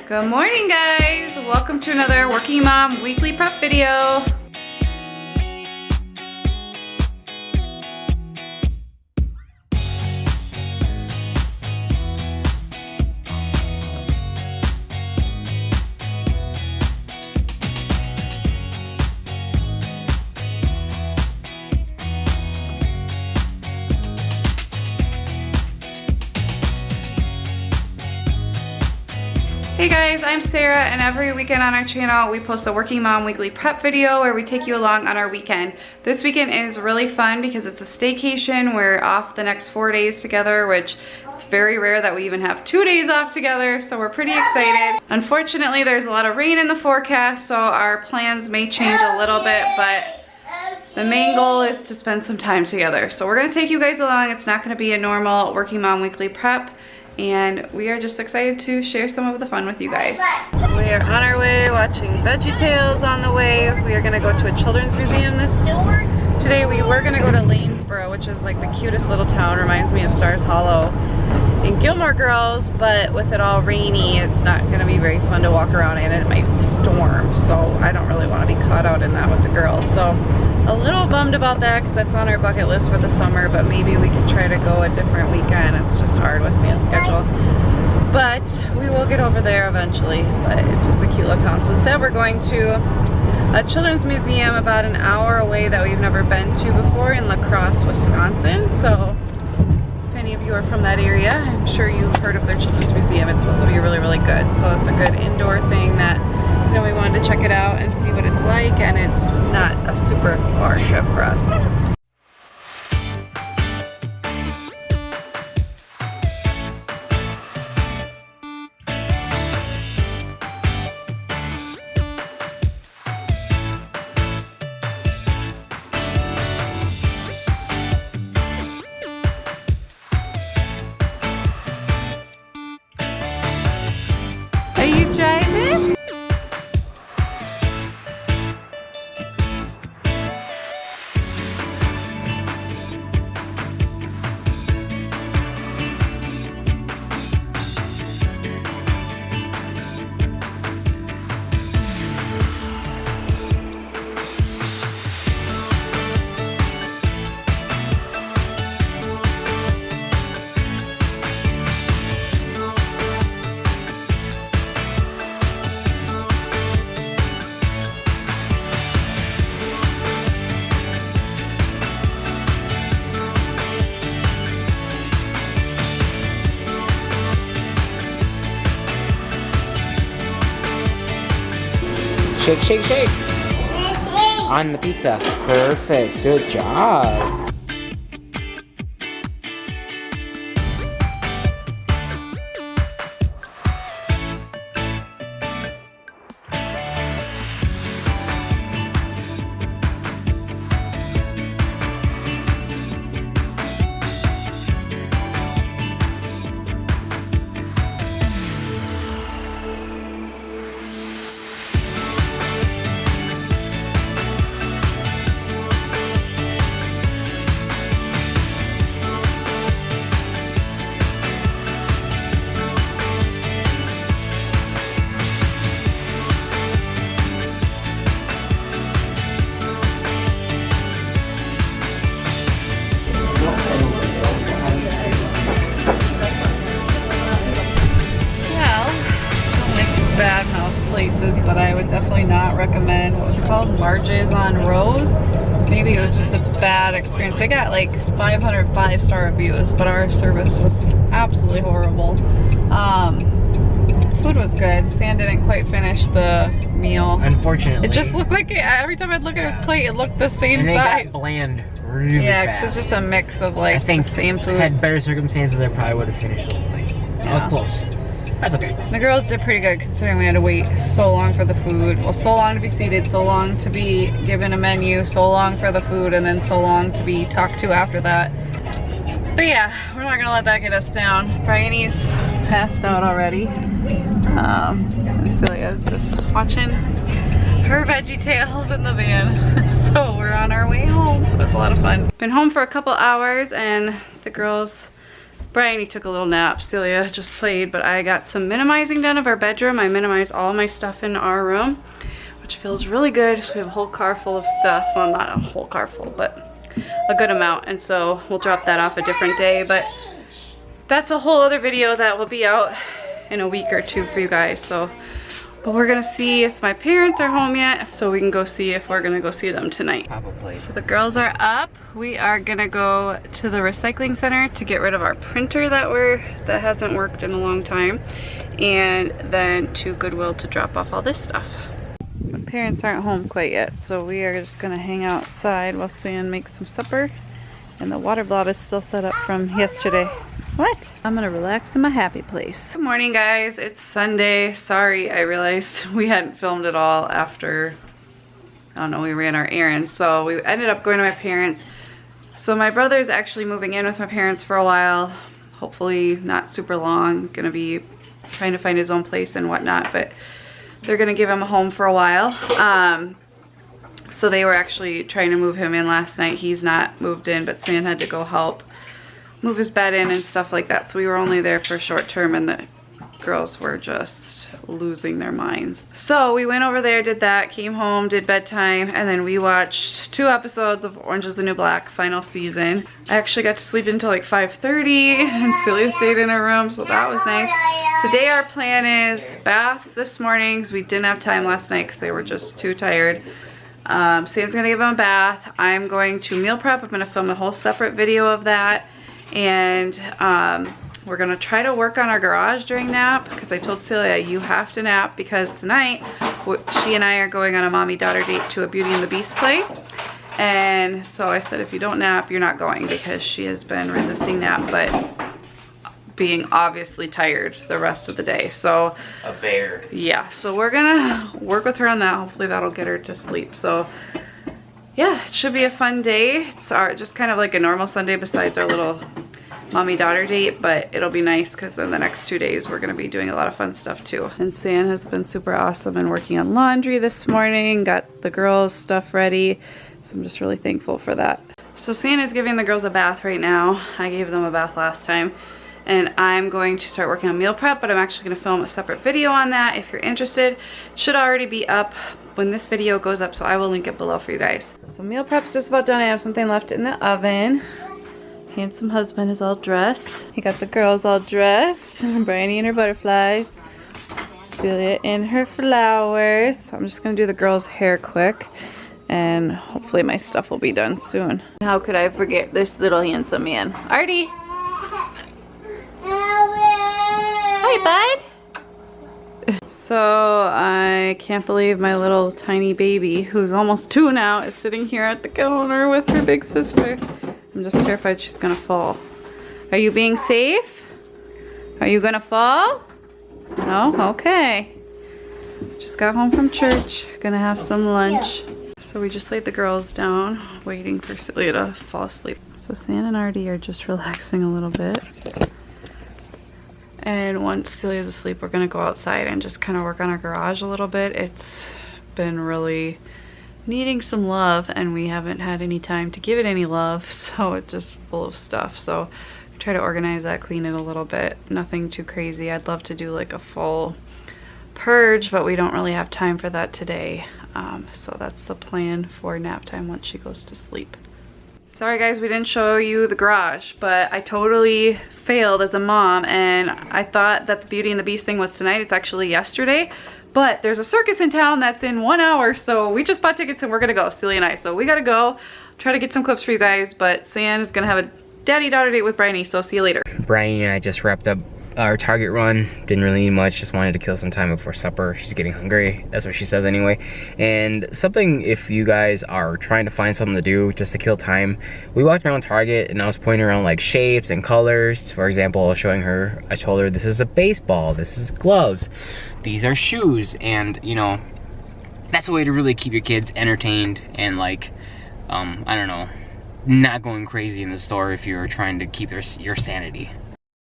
Good morning, guys. Welcome to another Working Mom weekly prep video. Hey guys, I'm Sarah, and every weekend on our channel we post a Working Mom weekly prep video where we take you along on our weekend. This weekend is really fun because it's a staycation. We're off the next 4 days together, which it's very rare that we even have 2 days off together, so we're pretty excited. Unfortunately, there's a lot of rain in the forecast, so our plans may change a little bit, but the main goal is to spend some time together. So we're gonna take you guys along. It's not gonna be a normal Working Mom weekly prep, and we are just excited to share some of the fun with you guys. We are on our way watching VeggieTales on the way. We are gonna go to a children's museum today. We were gonna go to Lanesboro, which is like the cutest little town, reminds me of Stars Hollow in Gilmore Girls, but with it all rainy, it's not gonna be very fun to walk around in, and it might storm, so I don't really wanna be caught out in that with the girls. So a little bummed about that because that's on our bucket list for the summer, but maybe we can try to go a different weekend. It's just hard with Sam's schedule. But we will get over there eventually, but it's just a cute little town. So instead we're going to a children's museum about an hour away that we've never been to before in La Crosse, Wisconsin. So if any of you are from that area, I'm sure you've heard of their children's museum. It's supposed to be really, really good. So it's a good indoor thing that, you know, we wanted to check it out and see what it's like, and it's not a super far trip for us. Are you driving? Shake, shake, shake. On the pizza. Perfect. Good job. Places, but I would definitely not recommend, what was it called, Marges on Rose. Maybe it was just a bad experience. They got like 500 5-star reviews, but our service was absolutely horrible. Food was good. Sam didn't quite finish the meal, unfortunately. It just looked like it, every time I'd look at his plate, it looked the same size. Got bland really yeah, fast. because it's just a mix of like, I think the same food. Had better circumstances, I probably would have finished the whole thing. Yeah. I was close. That's okay. The girls did pretty good considering we had to wait so long for the food. Well, so long to be seated, so long to be given a menu, so long for the food, and then so long to be talked to after that. But yeah, we're not gonna let that get us down. Bryony's passed out already. And Celia's just watching her VeggieTales in the van. So we're on our way home. It was a lot of fun. Been home for a couple hours and the girls Bryony took a little nap. Celia just played, but I got some minimizing done of our bedroom. I minimized all my stuff in our room, which feels really good. So we have a whole car full of stuff. Well, not a whole car full, but a good amount. And so we'll drop that off a different day, but that's a whole other video that will be out in a week or two for you guys. So, but we're gonna see if my parents are home yet, so we can go see if we're gonna go see them tonight. Probably. So the girls are up. We are gonna go to the recycling center to get rid of our printer that hasn't worked in a long time, and then to Goodwill to drop off all this stuff. My parents aren't home quite yet, so we are just gonna hang outside while Sam makes some supper, and the water blob is still set up from yesterday. What? I'm gonna relax in my happy place. Good morning, guys. It's Sunday. Sorry, I realized we hadn't filmed at all after, I don't know, we ran our errands. So we ended up going to my parents. So my brother's actually moving in with my parents for a while. Hopefully not super long. Gonna be trying to find his own place and whatnot, but they're gonna give him a home for a while. So they were actually trying to move him in last night. He's not moved in, but Sam had to go help move his bed in and stuff like that. So we were only there for a short term, and the girls were just losing their minds. So we went over there, did that, came home, did bedtime, and then we watched 2 episodes of Orange is the New Black final season. I actually got to sleep until like 5:30, and Celia stayed in her room, so that was nice. Today our plan is baths this morning, because we didn't have time last night because they were just too tired. Sam's gonna give him a bath. I'm going to meal prep. I'm gonna film a whole separate video of that. And we're gonna try to work on our garage during nap, because I told Celia you have to nap, because tonight she and I are going on a mommy-daughter date to a Beauty and the Beast play. And so I said, if you don't nap, you're not going, because she has been resisting nap, but being obviously tired the rest of the day. So a bear. Yeah, so we're gonna work with her on that. Hopefully that'll get her to sleep. So yeah, it should be a fun day. It's just kind of like a normal Sunday besides our little mommy-daughter date, but it'll be nice because then the next 2 days we're gonna be doing a lot of fun stuff too. And Sam has been super awesome and working on laundry this morning, got the girls' stuff ready. So I'm just really thankful for that. So Sam is giving the girls a bath right now. I gave them a bath last time. And I'm going to start working on meal prep, but I'm actually gonna film a separate video on that if you're interested. It should already be up when this video goes up, so I will link it below for you guys. So meal prep's just about done. I have something left in the oven. Handsome husband is all dressed. He got the girls all dressed. Bryony in her butterflies. Celia in her flowers. So I'm just gonna do the girls' hair quick, and hopefully my stuff will be done soon. How could I forget this little handsome man? Artie! Hi, bud. So I can't believe my little tiny baby, who's almost 2 now, is sitting here at the counter with her big sister. I'm just terrified she's gonna fall. Are you being safe? Are you gonna fall? No? Okay. Just got home from church. Gonna have some lunch. So we just laid the girls down, waiting for Celia to fall asleep. So Sam and Artie are just relaxing a little bit. And once Celia's asleep, we're gonna go outside and just kind of work on our garage a little bit. It's been really needing some love, and we haven't had any time to give it any love, so it's just full of stuff. So try to organize that, clean it a little bit. Nothing too crazy. I'd love to do like a full purge, but we don't really have time for that today. So that's the plan for nap time once she goes to sleep. Sorry guys, we didn't show you the garage, but I totally failed as a mom, and I thought that the Beauty and the Beast thing was tonight. It's actually yesterday, but there's a circus in town that's in 1 hour, so we just bought tickets and we're gonna go, Celia and I. So we gotta go, try to get some clips for you guys, but Sam is gonna have a daddy-daughter date with Bryony, so see you later. Bryony and I just wrapped up our Target run. Didn't really need much, just wanted to kill some time before supper. She's getting hungry, that's what she says anyway. And something, if you guys are trying to find something to do just to kill time, we walked around Target and I was pointing around like shapes and colors. For example, showing her, I told her this is a baseball, this is gloves, these are shoes, and you know, that's a way to really keep your kids entertained and like, I don't know, not going crazy in the store if you're trying to keep your sanity.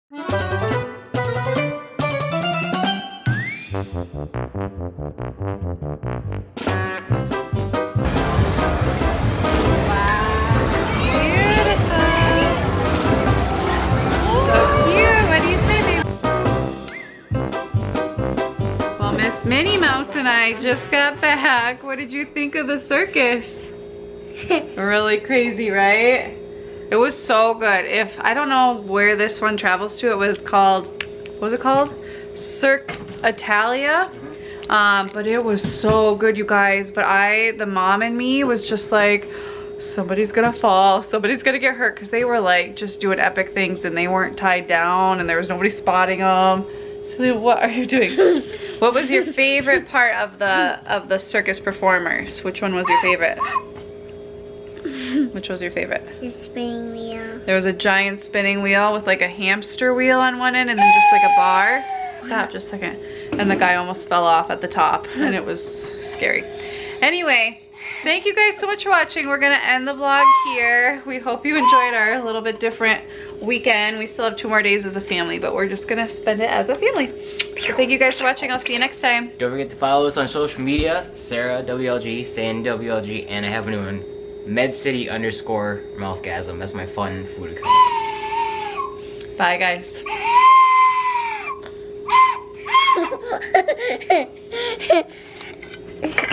So Miss Minnie Mouse and I just got back. What did you think of the circus? Really crazy, right? It was so good. I don't know where this one travels to. It was called, what was it called? Cirque Italia. But it was so good, you guys. But the mom and me was just like, somebody's gonna fall, somebody's gonna get hurt, because they were like just doing epic things and they weren't tied down and there was nobody spotting them. So what are you doing? What was your favorite part of the circus performers? Which one was your favorite? Which was your favorite? The spinning wheel. There was a giant spinning wheel with like a hamster wheel on one end and then just like a bar. Stop just a second. And the guy almost fell off at the top and it was scary. Anyway, thank you guys so much for watching. We're gonna end the vlog here. We hope you enjoyed our little bit different weekend. We still have 2 more days as a family, but we're just gonna spend it as a family. So thank you guys for watching. I'll see you next time. Don't forget to follow us on social media. Sarah WLG, San WLG, and I have a new one. MedCity_mouthgasm. That's my fun food account. Bye guys.